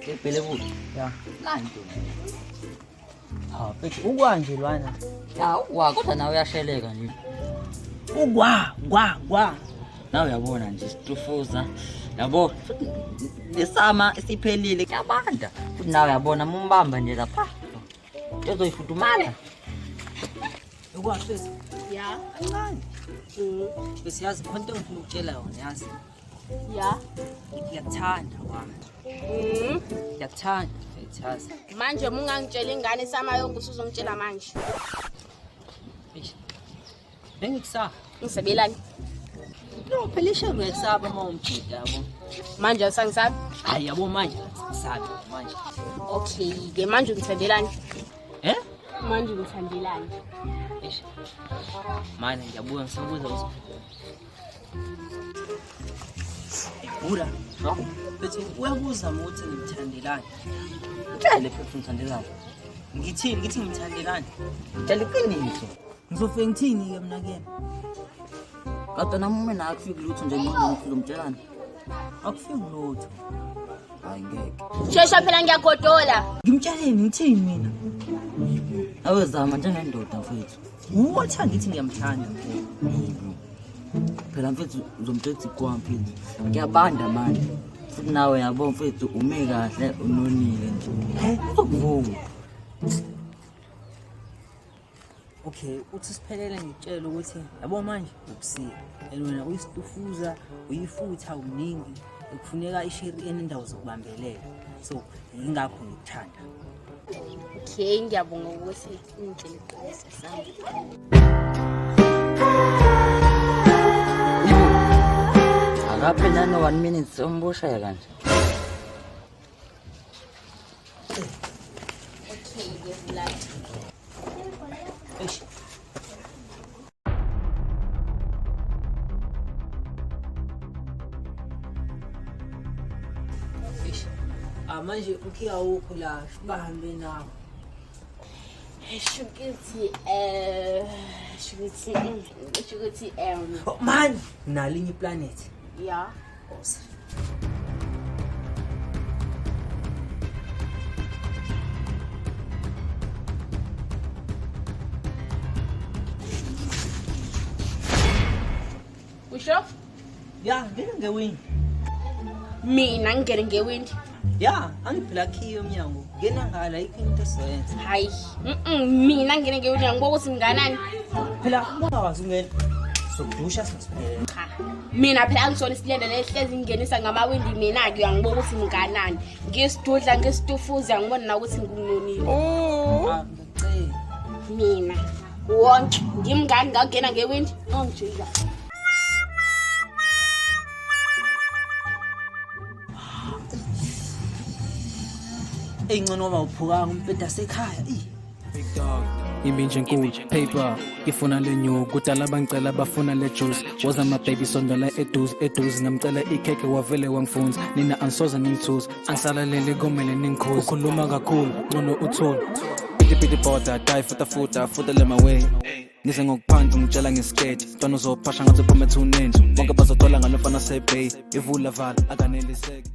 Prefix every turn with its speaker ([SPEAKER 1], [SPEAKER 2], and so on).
[SPEAKER 1] Ebhele kude.
[SPEAKER 2] Ya.
[SPEAKER 1] Nani nto?
[SPEAKER 2] Ha, bethi ukwanje lwana.
[SPEAKER 1] Ya, kodwa nawe uyasheleka nje.
[SPEAKER 2] Gwa.
[SPEAKER 1] Nawe uyabona nje Istufuza. Yabo, lesama esiphelile kuyabanda. Futhi nawe uyabona mumbamba nje lapha. Uzoyifudumala.
[SPEAKER 2] Ukwahlezi.
[SPEAKER 3] Ya.
[SPEAKER 2] Kancane. Bese yazi khona into engifuna ukutshela yona yazi.
[SPEAKER 3] Ya.
[SPEAKER 2] Ngiyakuthanda wami. Ngiyakuthanda, ngiyathaza.
[SPEAKER 3] Manje mungangitshela ingane sama yonke usuzongitshela manje.
[SPEAKER 2] Bengikusaba.
[SPEAKER 3] Ngisebelani?
[SPEAKER 2] No, phela ishebo yesaba uma umjida yabo.
[SPEAKER 3] Manje asangisabi?
[SPEAKER 2] Hayi yabo manje ngisabi manje.
[SPEAKER 3] Okay, ke manje ungithandelani? Manje ungithandelani?
[SPEAKER 2] Eish. Manje ngiyabuya ngisabuza ukuthi. Bura, no? Bethi uyabuza ukuthi ngimthandelani.
[SPEAKER 1] Utshele phela ngithandelani.
[SPEAKER 2] Ngithi ngimthandelani.
[SPEAKER 1] Utshele iqiniso.
[SPEAKER 2] Ngizofike ngithini ke mina kuyena?
[SPEAKER 1] Kodwa nami mina akufiki lutho nje ngizomtshelana.
[SPEAKER 2] Akufiki lutho.
[SPEAKER 1] Hayi ngeke.
[SPEAKER 3] Shesha phela ngiyagodola.
[SPEAKER 2] Ngimtsheleni ngithini mina?
[SPEAKER 1] Awezama njengendoda mfethu.
[SPEAKER 2] Uwathi ngithi ngiyamthanda.
[SPEAKER 1] Phela mfethu uzomthetha kwa mfethu. Ngiyabanda manje. Futhi nawe yabo mfethu ume kahle unonile nje. Uzokuvuma.
[SPEAKER 2] Okay, uthi siphelele ngitshela ukuthi yabo manje ubusika. Wena uyistufuza, uyifutha uningi, kufuneka ishiri enendawo zokubambelela. So, ingakho ngikuthanda.
[SPEAKER 3] Okay, ngiyabonga ukuthi ungitshele iqiniso sami.
[SPEAKER 1] Akaphela nano 1 minute sombushaya kanje.
[SPEAKER 3] Okay, Lethulight.
[SPEAKER 2] Eish. Manje ukhiya ukho la sibahambe nawo.
[SPEAKER 3] Shukuthi
[SPEAKER 2] Man, nalinye planet.
[SPEAKER 3] ya.
[SPEAKER 2] Awesome.
[SPEAKER 3] Usho?
[SPEAKER 2] Ya, ngeke ngewini.
[SPEAKER 3] Mina ngene ngewindi.
[SPEAKER 2] Ya, angiphila khiyo emnyango. Ngena ngala ikho into esenza.
[SPEAKER 3] Hayi. Mina ngene ngewindi ngibuka ukuthi nginganani.
[SPEAKER 2] Phela ungakwazi ungena. Sokudusha sesiphelele.
[SPEAKER 3] Cha. Mina phela angisona isilenda lehlezi ngingenisa ngamawindi mina ke uyangibuka ukuthi nginganani. Ngisidudla ngisitufuza ngibona na ukuthi ngikunonile.
[SPEAKER 2] Ngicela.
[SPEAKER 3] Mina wonke ngimngani ngakungena ngewindi ongijika.
[SPEAKER 2] Engcono bawuphukanga umbheda sekhaya.
[SPEAKER 4] Big dog, iminje enkulu, paper, ngifuna le new, kudala bangicela bafuna le juice. Was my baby sondela eduze, ngamcela ikheke wavele wangifunza. Nina ansoza ngimthuza, angisalalele komele ningikhuza. Ukhuluma kakhulu, ngcono uthula. Piti border, die futa le my way. Ngize ngokuphandla ngitshela ngeskate, ntwana uzophasha ngathi phuma ethuneni. Bonke bazothola ngalofana sebay, ivula vala akaneliseki.